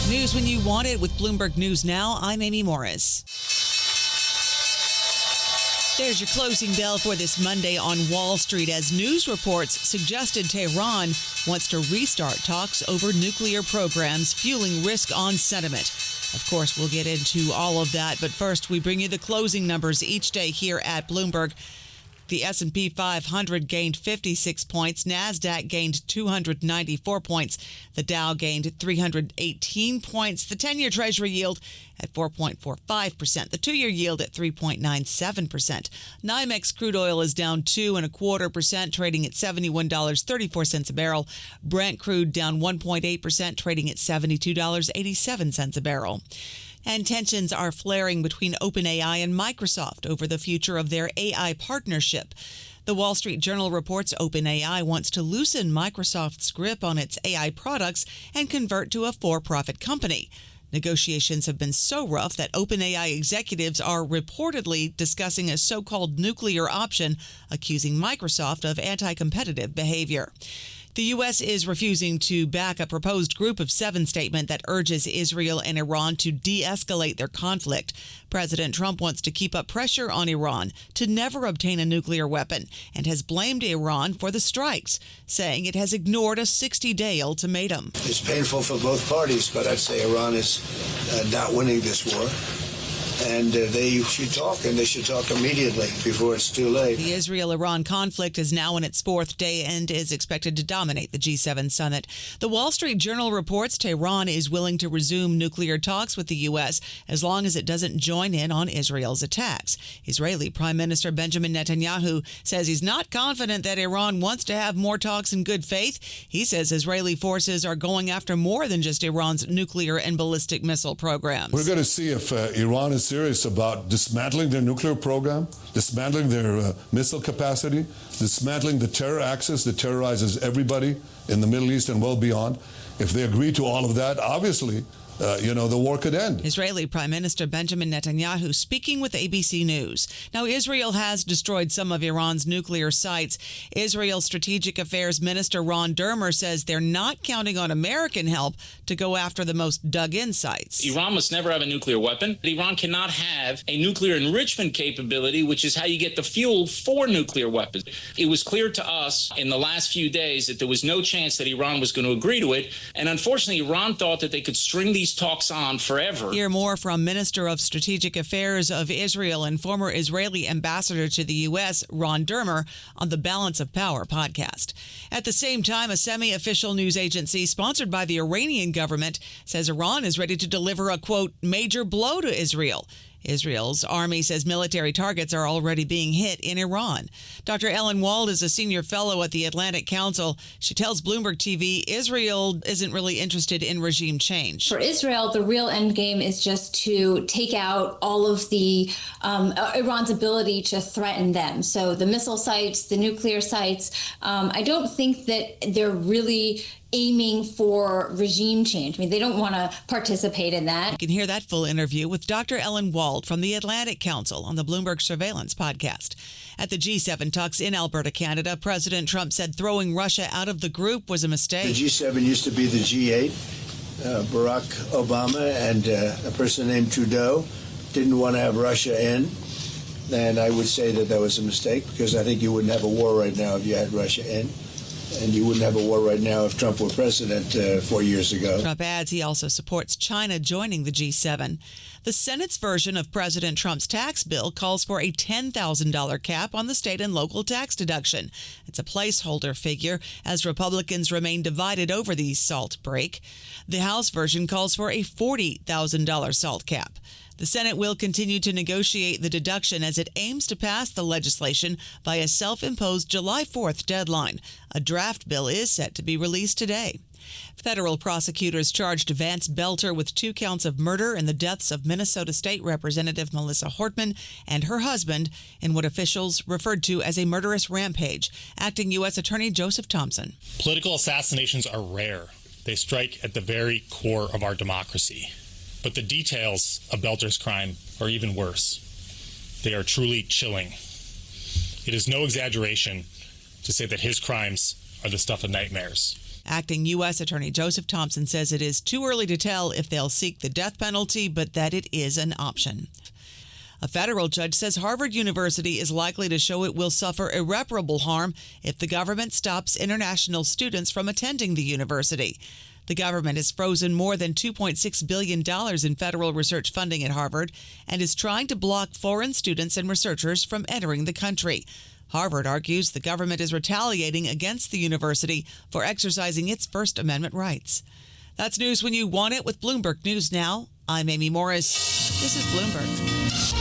News when you want it with Bloomberg News Now. I'm Amy Morris. There's your closing bell for this Monday on Wall Street as news reports suggested Tehran wants to restart talks over nuclear programs, fueling risk on sentiment. Of course, we'll get into all of that, but first we bring you the closing numbers each day here at Bloomberg. The S&P 500 gained 56 points. NASDAQ gained 294 points. The Dow gained 318 points. The 10-year Treasury yield at 4.45%. The 2-year yield at 3.97%. NYMEX crude oil is down 2.25%, trading at $71.34 a barrel. Brent crude down 1.8%, trading at $72.87 a barrel. And tensions are flaring between OpenAI and Microsoft over the future of their AI partnership. The Wall Street Journal reports OpenAI wants to loosen Microsoft's grip on its AI products and convert to a for-profit company. Negotiations have been so rough that OpenAI executives are reportedly discussing a so-called nuclear option, accusing Microsoft of anti-competitive behavior. The U.S. is refusing to back a proposed Group of Seven statement that urges Israel and Iran to de-escalate their conflict. President Trump wants to keep up pressure on Iran to never obtain a nuclear weapon and has blamed Iran for the strikes, saying it has ignored a 60-day ultimatum. It's painful for both parties, but I'd say Iran is not winning this war. And they should talk, and they should talk immediately before it's too late. The Israel-Iran conflict is now in its fourth day and is expected to dominate the G7 summit. The Wall Street Journal reports Tehran is willing to resume nuclear talks with the U.S. as long as it doesn't join in on Israel's attacks. Israeli Prime Minister Benjamin Netanyahu says he's not confident that Iran wants to have more talks in good faith. He says Israeli forces are going after more than just Iran's nuclear and ballistic missile programs. We're going to see if Iran is serious about dismantling their nuclear program, dismantling their missile capacity, dismantling the terror axis that terrorizes everybody in the Middle East and well beyond. If they agree to all of that, obviously, the war could end. Israeli Prime Minister Benjamin Netanyahu speaking with ABC News. Now, Israel has destroyed some of Iran's nuclear sites. Israel's Strategic Affairs Minister Ron Dermer says they're not counting on American help to go after the most dug-in sites. Iran must never have a nuclear weapon. Iran cannot have a nuclear enrichment capability, which is how you get the fuel for nuclear weapons. It was clear to us in the last few days that there was no chance that Iran was going to agree to it. And unfortunately, Iran thought that they could string these talks on forever. Hear more from Minister of Strategic Affairs of Israel and former Israeli ambassador to the U.S., Ron Dermer, on the Balance of Power podcast. At the same time, a semi-official news agency sponsored by the Iranian government says Iran is ready to deliver a, quote, major blow to Israel. Israel's army says military targets are already being hit in Iran. Dr. Ellen Wald is a senior fellow at the Atlantic Council. She tells Bloomberg TV Israel isn't really interested in regime change. For Israel, the real end game is just to take out all of the Iran's ability to threaten them. So the missile sites, the nuclear sites, I don't think that they're really aiming for regime change. I mean, they don't want to participate in that. You can hear that full interview with Dr. Ellen Wald from the Atlantic Council on the Bloomberg Surveillance podcast. At the G7 talks in Alberta, Canada, President Trump said throwing Russia out of the group was a mistake. The G7 used to be the G8. Barack Obama and a person named Trudeau didn't want to have Russia in. And I would say that was a mistake because I think you wouldn't have a war right now if you had Russia in. And you wouldn't have a war right now if Trump were president 4 years ago. Trump adds he also supports China joining the G7. The Senate's version of President Trump's tax bill calls for a $10,000 cap on the state and local tax deduction. It's a placeholder figure as Republicans remain divided over the SALT break. The House version calls for a $40,000 SALT cap. The Senate will continue to negotiate the deduction as it aims to pass the legislation by a self-imposed July 4th deadline. A draft bill is set to be released today. Federal prosecutors charged Vance Belter with 2 counts of murder in the deaths of Minnesota State Representative Melissa Hortman and her husband in what officials referred to as a murderous rampage. Acting U.S. Attorney Joseph Thompson. Political assassinations are rare. They strike at the very core of our democracy. But the details of Belter's crime are even worse. They are truly chilling. It is no exaggeration to say that his crimes are the stuff of nightmares. Acting U.S. Attorney Joseph Thompson says it is too early to tell if they'll seek the death penalty, but that it is an option. A federal judge says Harvard University is likely to show it will suffer irreparable harm if the government stops international students from attending the university. The government has frozen more than $2.6 billion in federal research funding at Harvard and is trying to block foreign students and researchers from entering the country. Harvard argues the government is retaliating against the university for exercising its First Amendment rights. That's news when you want it with Bloomberg News Now. I'm Amy Morris. This is Bloomberg.